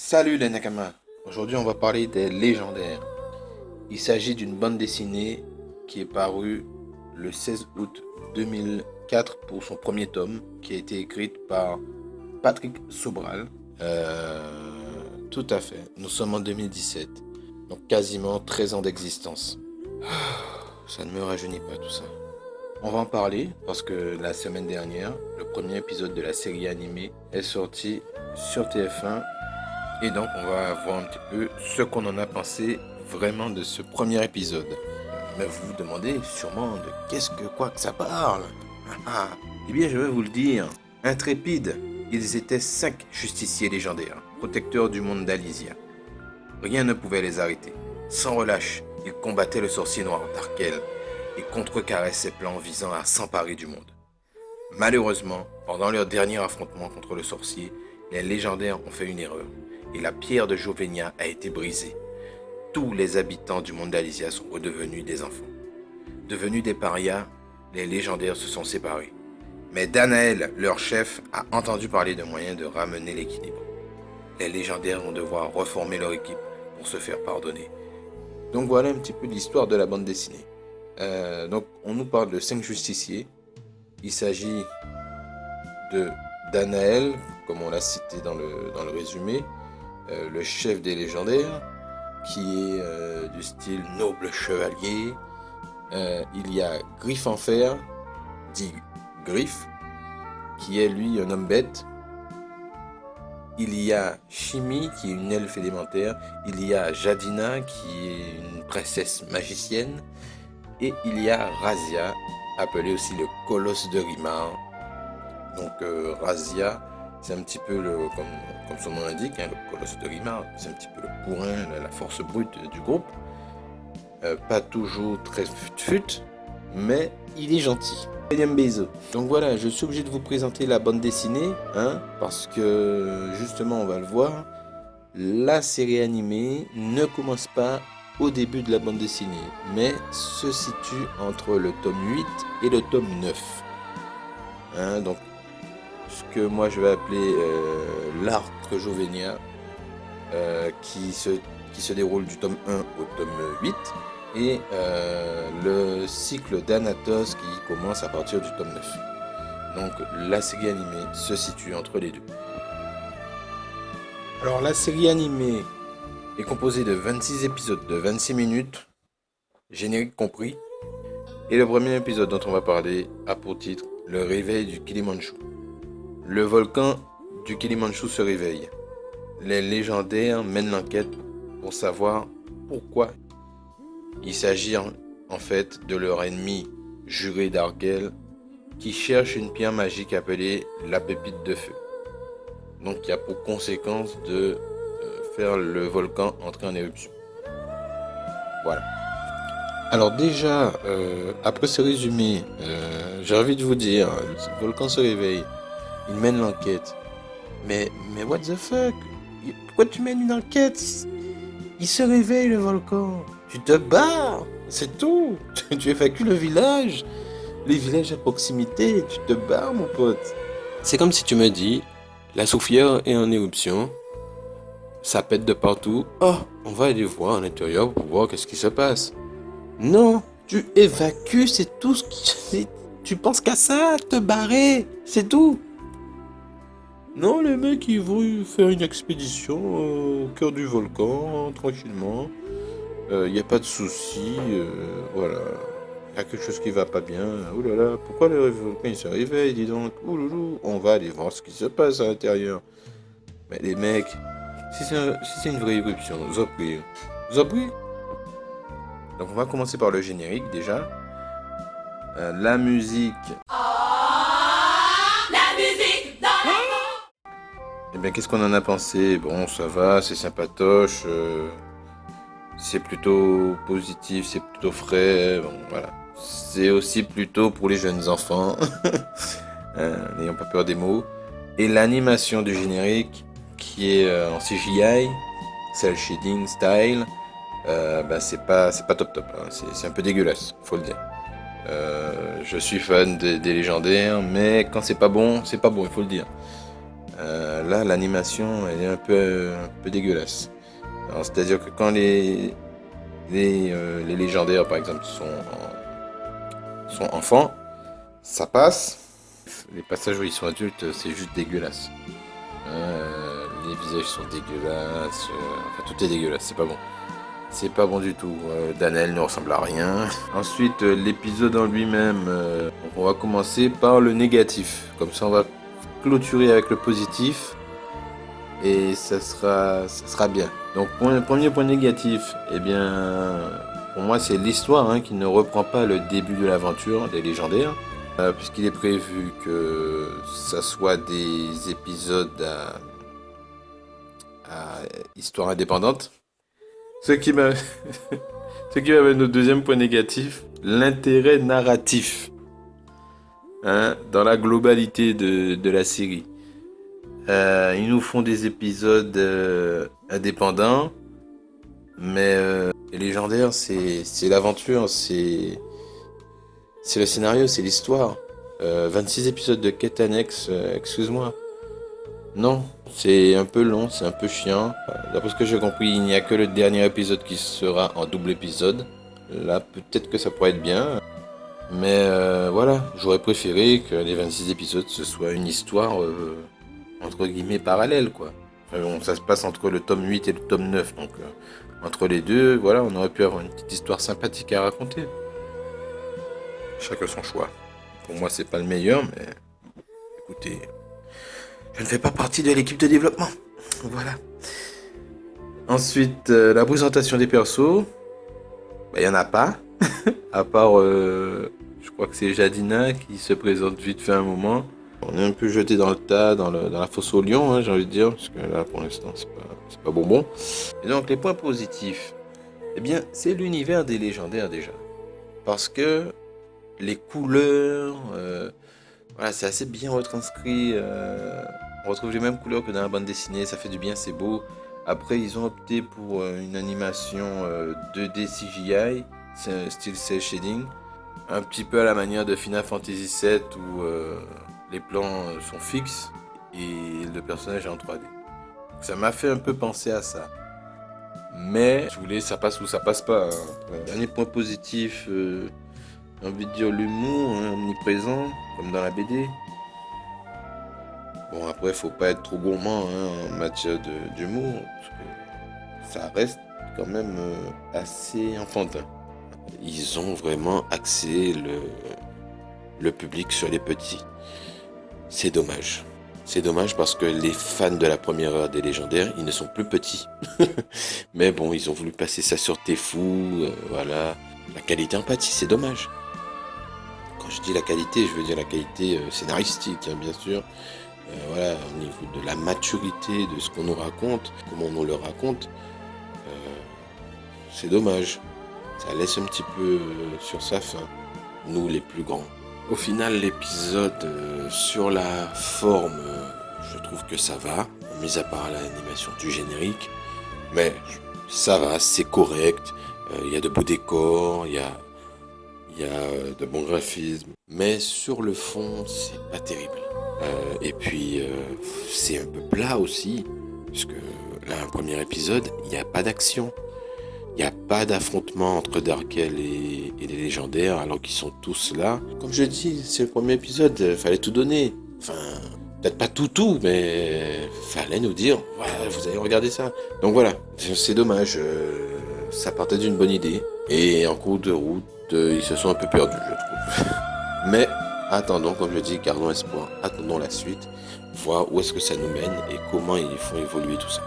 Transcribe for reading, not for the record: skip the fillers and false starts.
Salut les Nakama. Aujourd'hui on va parler des légendaires. Il s'agit d'une bande dessinée qui est parue le 16 août 2004 pour son premier tome, qui a été écrite par Patrick Sobral. Tout à fait, nous sommes en 2017, donc quasiment 13 ans d'existence. Ça ne me rajeunit pas tout ça. On va en parler parce que la semaine dernière, le premier épisode de la série animée est sorti sur TF1. Et donc on va voir un petit peu ce qu'on en a pensé vraiment de ce premier épisode. Mais vous vous demandez sûrement de quoi que ça parle. Eh bien je vais vous le dire. Intrépides, ils étaient 5 justiciers légendaires, protecteurs du monde d'Alysia. Rien ne pouvait les arrêter. Sans relâche, ils combattaient le sorcier noir Darkel et contrecarraient ses plans visant à s'emparer du monde. Malheureusement, pendant leur dernier affrontement contre le sorcier, les légendaires ont fait une erreur et la pierre de Jovenia a été brisée. Tous les habitants du monde d'Alysia sont redevenus des enfants. Devenus des parias, les légendaires se sont séparés. Mais Danaël, leur chef, a entendu parler de moyens de ramener l'équilibre. Les légendaires vont devoir reformer leur équipe pour se faire pardonner. Donc voilà un petit peu l'histoire de la bande dessinée. Donc on nous parle de 5 justiciers. Il s'agit de Danaël, comme on l'a cité dans le résumé, le chef des légendaires, qui est du style noble chevalier. Il y a Griffe en fer, dit Griffe, qui est lui un homme bête. Il y a Shimi, qui est une elfe élémentaire. Il y a Jadina, qui est une princesse magicienne. Et il y a Razia, appelé aussi le colosse de Rimar. Donc Razia, c'est un petit peu comme son nom l'indique, le colosse de Rimar, c'est un petit peu le bourrin, la force brute du groupe. Pas toujours très fut-fut, mais il est gentil. Donc voilà, je suis obligé de vous présenter la bande dessinée, parce que justement on va le voir, la série animée ne commence pas au début de la bande dessinée, mais se situe entre le tome 8 et le tome 9. Donc ce que moi je vais appeler l'arc Jovenia, qui se déroule du tome 1 au tome 8, et le cycle d'Anatos qui commence à partir du tome 9. Donc la série animée se situe entre les deux. Alors la série animée est composée de 26 épisodes de 26 minutes, générique compris, et le premier épisode dont on va parler a pour titre Le réveil du Kilimanjou. Le volcan du Kilimanjou se réveille. Les légendaires mènent l'enquête pour savoir pourquoi. Il s'agit en fait de leur ennemi juré d'Argel qui cherche une pierre magique appelée la pépite de feu. Donc il y a pour conséquence de faire le volcan entrer en éruption. Voilà. Alors déjà, après ce résumé, j'ai envie de vous dire, le volcan se réveille, il mène l'enquête. Mais what the fuck? Pourquoi tu mènes une enquête? Il se réveille le volcan. Tu te barres, c'est tout. Tu évacues le village. Les villages à proximité, tu te barres mon pote. C'est comme si tu me dis, la soufière est en éruption, ça pète de partout. Oh, on va aller voir à l'intérieur pour voir qu'est-ce qui se passe. Non, tu évacues, c'est tout ce qui... Tu penses qu'à ça, te barrer, c'est tout. Non, les mecs, ils vont faire une expédition au cœur du volcan, tranquillement. Il n'y a pas de souci, voilà. Il y a quelque chose qui va pas bien. Ouh là là, pourquoi le volcan il se réveille, dis donc. Ouh loulou, on va aller voir ce qui se passe à l'intérieur. Mais les mecs, si c'est une vraie éruption, vous en prie. Vous en prie. Donc on va commencer par le générique déjà. La musique. Eh bien, qu'est-ce qu'on en a pensé? Bon, ça va, c'est sympatoche, c'est plutôt positif, c'est plutôt frais, bon, voilà. C'est aussi plutôt pour les jeunes enfants, n'ayons pas peur des mots. Et l'animation du générique, qui est en CGI, cel shading style, c'est pas top, c'est un peu dégueulasse, faut le dire. Je suis fan des légendaires, mais quand c'est pas bon, il faut le dire. Là, l'animation, elle est un peu dégueulasse. Alors, c'est-à-dire que quand les légendaires, par exemple, sont enfants, ça passe. Les passages où ils sont adultes, c'est juste dégueulasse. Les visages sont dégueulasses. Enfin, tout est dégueulasse, c'est pas bon. C'est pas bon du tout. Danelle ne ressemble à rien. Ensuite, l'épisode en lui-même, on va commencer par le négatif. Comme ça, on va clôturer avec le positif. Et ça sera bien. Donc, premier point négatif, eh bien, pour moi, c'est l'histoire qui ne reprend pas le début de l'aventure des légendaires. Puisqu'il est prévu que ça soit des épisodes à histoire indépendante. Ce qui m'amène au deuxième point négatif, l'intérêt narratif dans la globalité de la série. Ils nous font des épisodes indépendants, mais les légendaires, c'est l'aventure, c'est le scénario, c'est l'histoire. 26 épisodes de quête annexe, excuse-moi. Non, c'est un peu long, c'est un peu chiant. D'après ce que j'ai compris, il n'y a que le dernier épisode qui sera en double épisode. Là, peut-être que ça pourrait être bien. Mais voilà, j'aurais préféré que les 26 épisodes, ce soit une histoire, entre guillemets, parallèle, quoi. Enfin, bon, ça se passe entre le tome 8 et le tome 9. Donc, entre les deux, voilà, on aurait pu avoir une petite histoire sympathique à raconter. Chacun son choix. Pour moi, c'est pas le meilleur, mais écoutez, je ne fais pas partie de l'équipe de développement. Voilà. Ensuite, la présentation des persos. Il n'y en a pas. À part, je crois que c'est Jadina qui se présente vite fait un moment. On est un peu jeté dans le tas, dans la fosse aux lions, j'ai envie de dire. Parce que là, pour l'instant, c'est pas bonbon. Et donc, les points positifs. Eh bien, c'est l'univers des légendaires déjà. Parce que les couleurs, voilà, c'est assez bien retranscrit. On retrouve les mêmes couleurs que dans la bande dessinée, ça fait du bien, c'est beau. Après, ils ont opté pour une animation 2D CGI, style cel shading, un petit peu à la manière de Final Fantasy VII où les plans sont fixes et le personnage est en 3D. Donc, ça m'a fait un peu penser à ça. Mais, je voulais, ça passe ou ça passe pas. Dernier point positif, j'ai envie de dire l'humour, omniprésent, comme dans la BD. Bon, après, faut pas être trop gourmand en matière d'humour, parce que ça reste quand même assez enfantin. Ils ont vraiment axé le public sur les petits. C'est dommage. C'est dommage parce que les fans de la première heure des légendaires, ils ne sont plus petits. Mais bon, ils ont voulu passer ça sur Tfue, voilà. La qualité empathie, c'est dommage. Quand je dis la qualité, je veux dire la qualité scénaristique, bien sûr. Voilà, au niveau de la maturité de ce qu'on nous raconte, comment on nous le raconte, c'est dommage. Ça laisse un petit peu sur sa fin, nous les plus grands. Au final, l'épisode sur la forme, je trouve que ça va, mis à part l'animation du générique, mais ça va, c'est correct. Il y a de beaux décors, il y a de bons graphismes, mais sur le fond, c'est pas terrible. Et puis, c'est un peu plat aussi, parce que là, un premier épisode, il n'y a pas d'action. Il n'y a pas d'affrontement entre Darkel et les légendaires, alors qu'ils sont tous là. Comme je dis, c'est le premier épisode, fallait tout donner. Enfin, peut-être pas tout, mais fallait nous dire, ouais, vous allez regarder ça. Donc voilà, c'est dommage, ça partait d'une bonne idée. Et en cours de route, ils se sont un peu perdus, je trouve. Mais attendons, comme je dis, gardons espoir, attendons la suite, voir où est-ce que ça nous mène et comment ils font évoluer tout ça.